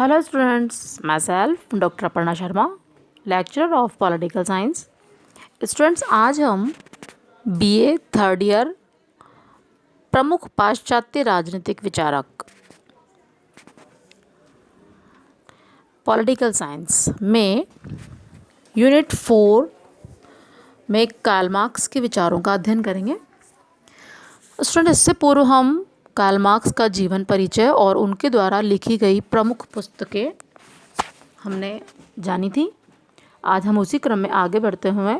Hello students, myself Dr. Aparna Sharma, lecturer of Political Science. Students आज हम BA third year प्रमुख पाश्चात्य राजनीतिक विचारक पॉलिटिकल साइंस में यूनिट 4 में कार्ल मार्क्स के विचारों का अध्ययन करेंगे। स्टूडेंट इससे पूर्व हम कार्ल मार्क्स का जीवन परिचय और उनके द्वारा लिखी गई प्रमुख पुस्तकें हमने जानी थी। आज हम उसी क्रम में आगे बढ़ते हुए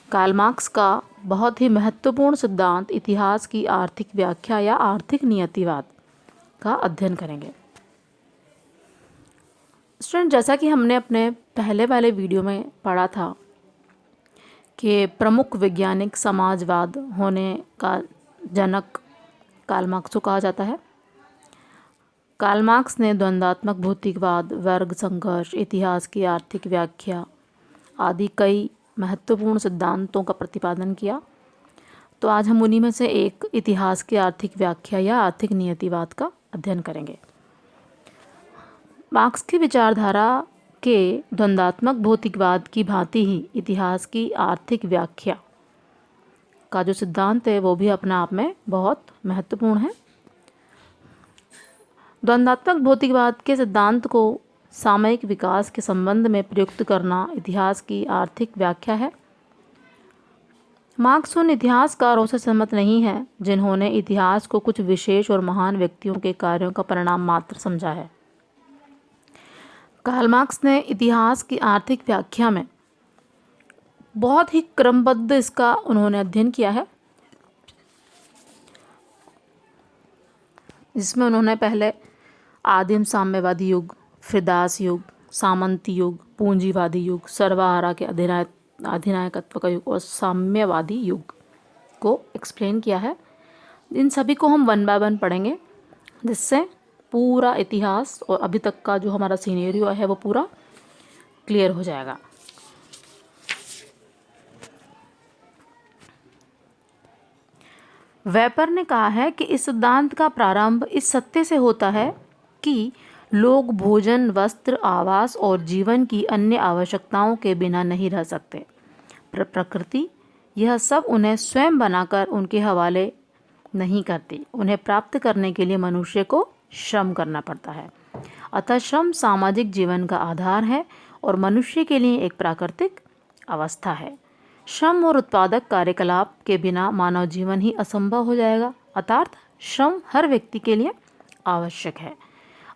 कार्ल मार्क्स का बहुत ही महत्वपूर्ण सिद्धांत इतिहास की आर्थिक व्याख्या या आर्थिक नियतिवाद का अध्ययन करेंगे। स्टूडेंट जैसा कि हमने अपने पहले वाले वीडियो में पढ़ा था कि प्रमुख वैज्ञानिक समाजवाद होने का जनक कार्ल मार्क्स को कहा जाता है। कार्ल मार्क्स ने द्वंद्वात्मक भौतिकवाद, वर्ग संघर्ष, इतिहास की आर्थिक व्याख्या आदि कई महत्वपूर्ण सिद्धांतों का प्रतिपादन किया। तो आज हम उन्हीं में से एक इतिहास की आर्थिक व्याख्या या आर्थिक नियतिवाद का अध्ययन करेंगे। मार्क्स की विचारधारा के द्वंद्वात्मक भौतिकवाद की भांति ही इतिहास की आर्थिक व्याख्या का जो सिद्धांत है वो भी अपने आप में बहुत महत्वपूर्ण है। द्वंद्वात्मक भौतिकवाद के सिद्धांत को सामयिक विकास के संबंध में प्रयुक्त करना इतिहास की आर्थिक व्याख्या है। मार्क्स उन इतिहासकारों से सहमत नहीं है जिन्होंने इतिहास को कुछ विशेष और महान व्यक्तियों के कार्यों का परिणाम मात्र समझा है। कार्ल मार्क्स ने इतिहास की आर्थिक व्याख्या में बहुत ही क्रमबद्ध इसका उन्होंने अध्ययन किया है, जिसमें उन्होंने पहले आदिम साम्यवादी युग, फिर दास युग, सामंती युग, पूंजीवादी युग, सर्वहारा के अधिनायकत्व का युग और साम्यवादी युग को एक्सप्लेन किया है। इन सभी को हम वन बाय वन पढ़ेंगे, जिससे पूरा इतिहास और अभी तक का जो हमारा सिनेरियो है वो पूरा क्लियर हो जाएगा। वेपर ने कहा है कि इस सिद्धांत का प्रारंभ इस सत्य से होता है कि लोग भोजन, वस्त्र, आवास और जीवन की अन्य आवश्यकताओं के बिना नहीं रह सकते। प्रकृति यह सब उन्हें स्वयं बनाकर उनके हवाले नहीं करती। उन्हें प्राप्त करने के लिए मनुष्य को श्रम करना पड़ता है। अतः श्रम सामाजिक जीवन का आधार है और मनुष्य के लिए एक प्राकृतिक अवस्था है। श्रम और उत्पादक कार्यकलाप के बिना मानव जीवन ही असंभव हो जाएगा। अर्थात श्रम हर व्यक्ति के लिए आवश्यक है।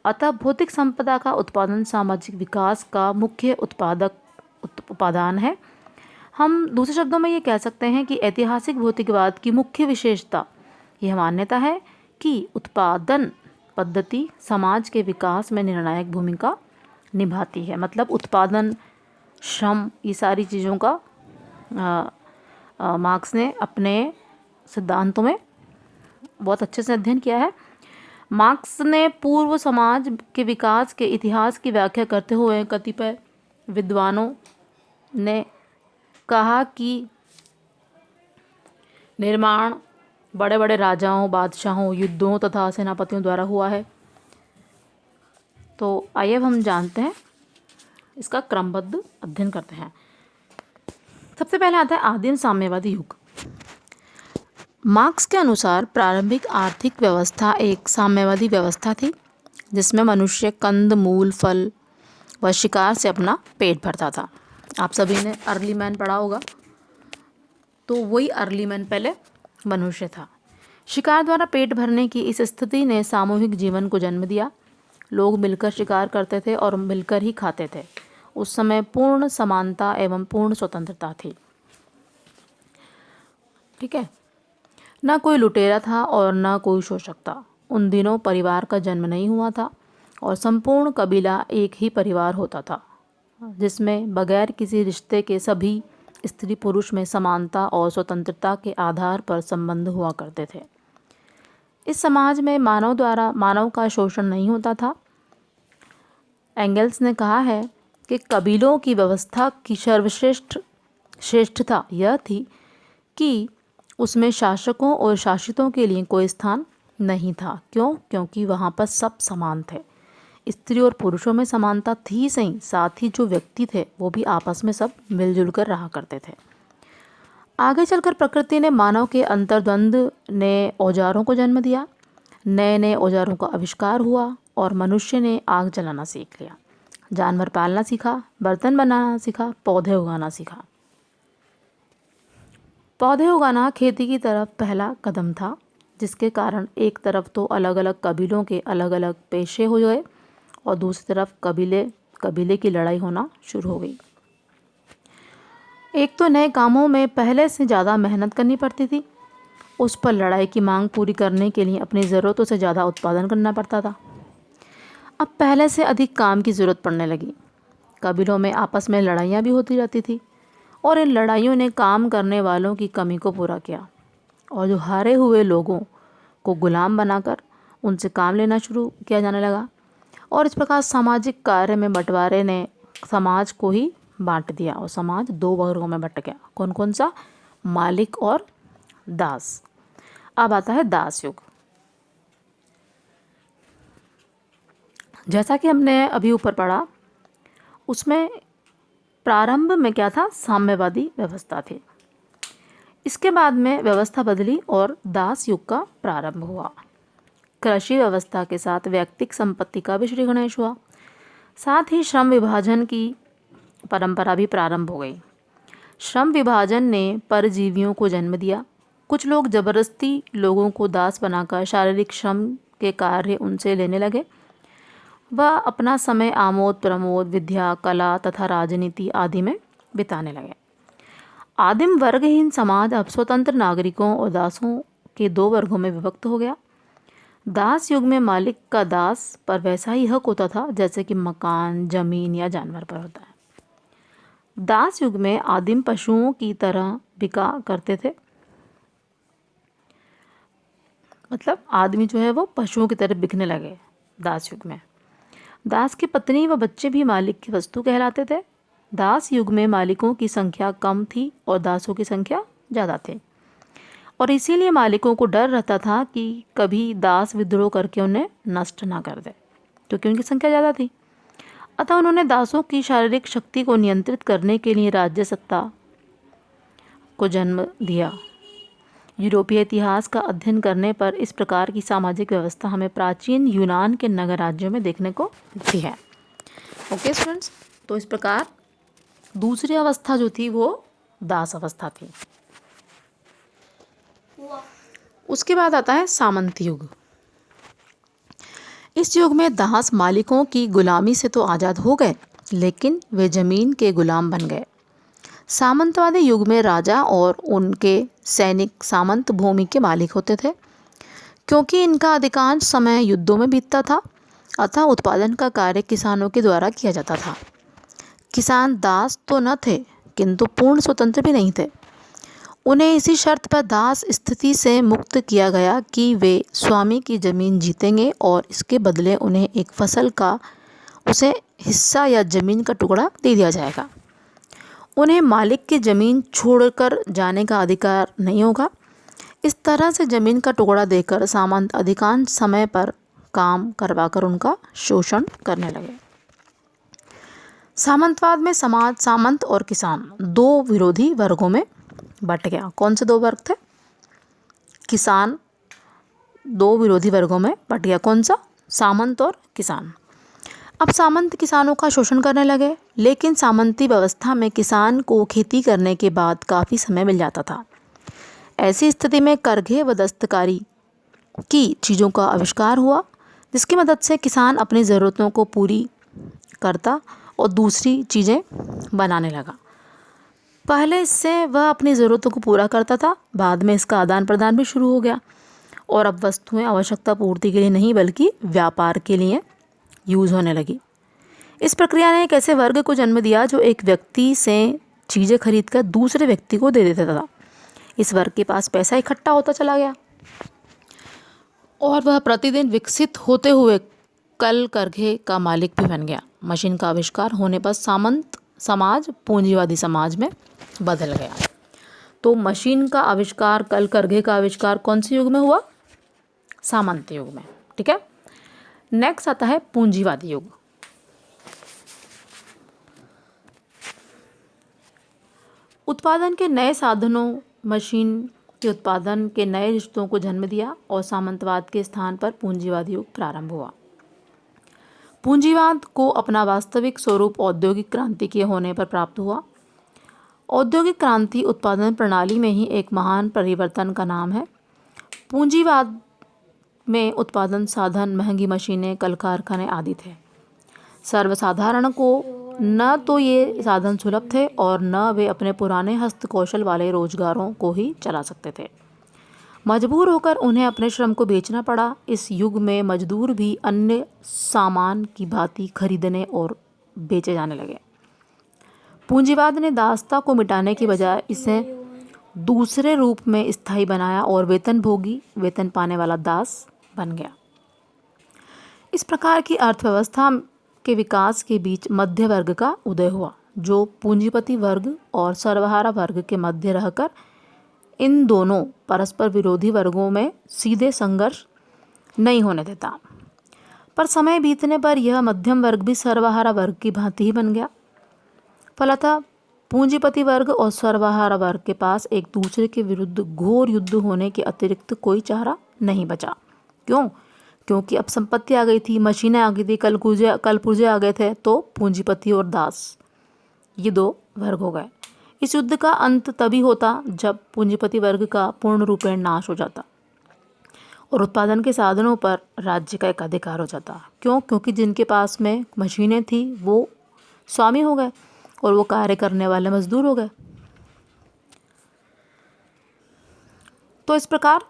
अतः भौतिक संपदा का उत्पादन सामाजिक विकास का मुख्य उपादान है। हम दूसरे शब्दों में ये कह सकते हैं कि ऐतिहासिक भौतिकवाद की मुख्य विशेषता यह मान्यता है कि उत्पादन पद्धति समाज के विकास में निर्णायक भूमिका निभाती है। मतलब उत्पादन, श्रम, ये सारी चीज़ों का मार्क्स ने अपने सिद्धांतों में बहुत अच्छे से अध्ययन किया है। मार्क्स ने पूर्व समाज के विकास के इतिहास की व्याख्या करते हुए कतिपय विद्वानों ने कहा कि निर्माण बड़े बड़े राजाओं, बादशाहों, युद्धों तथा सेनापतियों द्वारा हुआ है। तो आइए अब हम जानते हैं, इसका क्रमबद्ध अध्ययन करते हैं। सबसे पहले आता है आदिम साम्यवादी युग। मार्क्स के अनुसार प्रारंभिक आर्थिक व्यवस्था एक साम्यवादी व्यवस्था थी, जिसमें मनुष्य कंद मूल, फल व शिकार से अपना पेट भरता था। आप सभी ने अर्ली मैन पढ़ा होगा, तो वही अर्ली मैन पहले मनुष्य था। शिकार द्वारा पेट भरने की इस स्थिति ने सामूहिक जीवन को जन्म दिया। लोग मिलकर शिकार करते थे और मिलकर ही खाते थे। उस समय पूर्ण समानता एवं पूर्ण स्वतंत्रता थी। ठीक है, ना कोई लुटेरा था और ना कोई शोषक था। उन दिनों परिवार का जन्म नहीं हुआ था और संपूर्ण कबीला एक ही परिवार होता था, जिसमें बगैर किसी रिश्ते के सभी स्त्री पुरुष में समानता और स्वतंत्रता के आधार पर संबंध हुआ करते थे। इस समाज में मानव द्वारा मानव का शोषण नहीं होता था। एंगल्स ने कहा है कि कबीलों की व्यवस्था की श्रेष्ठता यह थी कि उसमें शासकों और शासितों के लिए कोई स्थान नहीं था। क्यों? क्योंकि वहाँ पर सब समान थे। स्त्री और पुरुषों में समानता थी सही, साथ ही जो व्यक्ति थे वो भी आपस में सब मिलजुल कर रहा करते थे। आगे चलकर प्रकृति ने मानव के अंतर्द्वंद ने औजारों को जन्म दिया। नए नए औजारों का आविष्कार हुआ और मनुष्य ने आग जलाना सीख लिया, जानवर पालना सीखा, बर्तन बनाना सीखा, पौधे उगाना सीखा। पौधे उगाना खेती की तरफ पहला कदम था, जिसके कारण एक तरफ तो अलग अलग कबीलों के अलग अलग पेशे हो गए और दूसरी तरफ कबीले की लड़ाई होना शुरू हो गई। एक तो नए कामों में पहले से ज़्यादा मेहनत करनी पड़ती थी, उस पर लड़ाई की मांग पूरी करने के लिए अपनी ज़रूरतों से ज़्यादा उत्पादन करना पड़ता था। अब पहले से अधिक काम की ज़रूरत पड़ने लगी। कबीलों में आपस में लड़ाइयाँ भी होती रहती थी और इन लड़ाइयों ने काम करने वालों की कमी को पूरा किया और जो हारे हुए लोगों को गुलाम बनाकर उनसे काम लेना शुरू किया जाने लगा। और इस प्रकार सामाजिक कार्य में बंटवारे ने समाज को ही बांट दिया और समाज दो वर्गों में बंट गया। कौन कौन सा? मालिक और दास। अब आता है दास युग। जैसा कि हमने अभी ऊपर पढ़ा, उसमें प्रारंभ में क्या था? साम्यवादी व्यवस्था थी। इसके बाद में व्यवस्था बदली और दास युग का प्रारंभ हुआ। कृषि व्यवस्था के साथ व्यक्तिक संपत्ति का भी श्री गणेश हुआ। साथ ही श्रम विभाजन की परंपरा भी प्रारंभ हो गई। श्रम विभाजन ने परजीवियों को जन्म दिया। कुछ लोग जबरदस्ती लोगों को दास बनाकर शारीरिक श्रम के कार्य उनसे लेने लगे। वह अपना समय आमोद प्रमोद, विद्या, कला तथा राजनीति आदि में बिताने लगे। आदिम वर्गहीन समाज अब स्वतंत्र नागरिकों और दासों के दो वर्गों में विभक्त हो गया। दास युग में मालिक का दास पर वैसा ही हक होता था जैसे कि मकान, जमीन या जानवर पर होता है। दास युग में आदिम पशुओं की तरह बिका करते थे, मतलब आदमी जो है वो पशुओं की तरह बिकने लगे दास युग में। दास की पत्नी व बच्चे भी मालिक की वस्तु कहलाते थे। दास युग में मालिकों की संख्या कम थी और दासों की संख्या ज़्यादा थी और इसीलिए मालिकों को डर रहता था कि कभी दास विद्रोह करके उन्हें नष्ट ना कर दे, क्योंकि उनकी संख्या ज़्यादा थी। अतः उन्होंने दासों की शारीरिक शक्ति को नियंत्रित करने के लिए राज्य सत्ता को जन्म दिया। यूरोपीय इतिहास का अध्ययन करने पर इस प्रकार की सामाजिक व्यवस्था हमें प्राचीन यूनान के नगर राज्यों में देखने को मिलती है। ओके स्टूडेंट्स, तो इस प्रकार दूसरी अवस्था जो थी वो दास अवस्था थी। उसके बाद आता है सामंत युग। इस युग में दास मालिकों की गुलामी से तो आज़ाद हो गए, लेकिन वे जमीन के गुलाम बन गए। सामंतवादी युग में राजा और उनके सैनिक सामंत भूमि के मालिक होते थे। क्योंकि इनका अधिकांश समय युद्धों में बीतता था, अतः उत्पादन का कार्य किसानों के द्वारा किया जाता था। किसान दास तो न थे, किंतु पूर्ण स्वतंत्र भी नहीं थे। उन्हें इसी शर्त पर दास स्थिति से मुक्त किया गया कि वे स्वामी की ज़मीन जीतेंगे और इसके बदले उन्हें एक फसल का उसे हिस्सा या ज़मीन का टुकड़ा दे दिया जाएगा। उन्हें मालिक की ज़मीन छोड़कर जाने का अधिकार नहीं होगा। इस तरह से ज़मीन का टुकड़ा देकर सामंत अधिकांश समय पर काम करवाकर उनका शोषण करने लगे। सामंतवाद में समाज सामंत और किसान दो विरोधी वर्गों में बट गया। कौन से दो वर्ग थे? किसान दो विरोधी वर्गों में बट गया। कौन सा? सामंत और किसान। अब सामंत किसानों का शोषण करने लगे, लेकिन सामंती व्यवस्था में किसान को खेती करने के बाद काफ़ी समय मिल जाता था। ऐसी स्थिति में करघे व दस्तकारी की चीज़ों का आविष्कार हुआ, जिसकी मदद से किसान अपनी ज़रूरतों को पूरी करता और दूसरी चीज़ें बनाने लगा। पहले इससे वह अपनी ज़रूरतों को पूरा करता था, बाद में इसका आदान प्रदान भी शुरू हो गया और अब वस्तुएं आवश्यकता पूर्ति के लिए नहीं बल्कि व्यापार के लिए यूज़ होने लगी। इस प्रक्रिया ने एक ऐसे वर्ग को जन्म दिया जो एक व्यक्ति से चीज़ें खरीदकर दूसरे व्यक्ति को दे देता था। इस वर्ग के पास पैसा इकट्ठा होता चला गया और वह प्रतिदिन विकसित होते हुए कल करघे का मालिक भी बन गया। मशीन का आविष्कार होने पर सामंत समाज पूंजीवादी समाज में बदल गया। तो मशीन का आविष्कार, कल करघे का आविष्कार कौन से युग में हुआ? सामंत युग में। ठीक है। नेक्स्ट आता है पूंजीवादी युग। उत्पादन के नए साधनों, मशीन के उत्पादन के नए रिश्तों को जन्म दिया और सामंतवाद के स्थान पर पूंजीवादी युग प्रारंभ हुआ। पूंजीवाद को अपना वास्तविक स्वरूप औद्योगिक क्रांति के होने पर प्राप्त हुआ। औद्योगिक क्रांति उत्पादन प्रणाली में ही एक महान परिवर्तन का नाम है। पूंजीवाद में उत्पादन साधन, महंगी मशीनें, कल कारखाने आदि थे। सर्वसाधारण को न तो ये साधन सुलभ थे और न वे अपने पुराने हस्तकौशल वाले रोजगारों को ही चला सकते थे। मजबूर होकर उन्हें अपने श्रम को बेचना पड़ा। इस युग में मजदूर भी अन्य सामान की भांति खरीदने और बेचे जाने लगे। पूंजीवाद ने दासता को मिटाने की बजाय इसे दूसरे रूप में स्थायी बनाया और वेतनभोगी, वेतन पाने वाला दास बन गया। इस प्रकार की अर्थव्यवस्था के विकास के बीच मध्य वर्ग का उदय हुआ, जो पूंजीपति वर्ग और सर्वहारा वर्ग के मध्य रहकर इन दोनों परस्पर विरोधी वर्गों में सीधे संघर्ष नहीं होने देता। पर समय बीतने पर यह मध्यम वर्ग भी सर्वहारा वर्ग की भांति ही बन गया। फलतः पूंजीपति वर्ग और सर्वहारा वर्ग के पास एक दूसरे के विरुद्ध घोर युद्ध होने के अतिरिक्त कोई चारा नहीं बचा। क्यों? क्योंकि अब संपत्ति आ गई थी, मशीनें आ गई थी, कल पुर्जे आ गए थे, तो पूंजीपति और दास ये दो वर्ग हो गए। इस युद्ध का अंत तभी होता जब पूंजीपति वर्ग का पूर्ण रूपेण नाश हो जाता और उत्पादन के साधनों पर राज्य का एकाधिकार हो जाता। क्यों? क्योंकि जिनके पास में मशीनें थी वो स्वामी हो गए और वो कार्य करने वाले मजदूर हो गए। तो इस प्रकार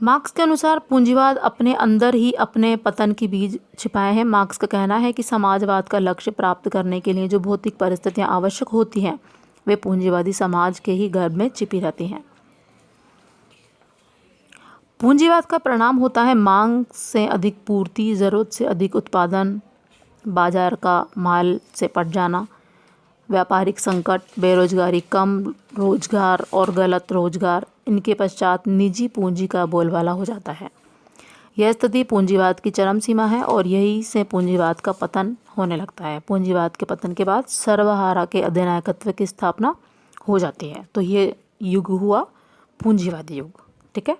मार्क्स के अनुसार पूंजीवाद अपने अंदर ही अपने पतन की बीज छिपाए हैं। मार्क्स का कहना है कि समाजवाद का लक्ष्य प्राप्त करने के लिए जो भौतिक परिस्थितियां आवश्यक होती हैं वे पूंजीवादी समाज के ही गर्भ में छिपी रहती हैं। पूंजीवाद का परिणाम होता है मांग से अधिक पूर्ति, जरूरत से अधिक उत्पादन, बाजार का माल से पट जाना, व्यापारिक संकट, बेरोजगारी, कम रोजगार और गलत रोजगार। इनके पश्चात निजी पूंजी का बोलबाला हो जाता है। यह स्थिति पूंजीवाद की चरम सीमा है और यही से पूंजीवाद का पतन होने लगता है। पूंजीवाद के पतन के बाद सर्वहारा के अधिनायकत्व की स्थापना हो जाती है। तो ये युग हुआ पूंजीवादी युग। ठीक है।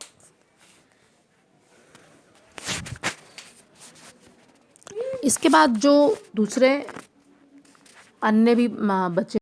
इसके बाद जो दूसरे अन्य भी बचे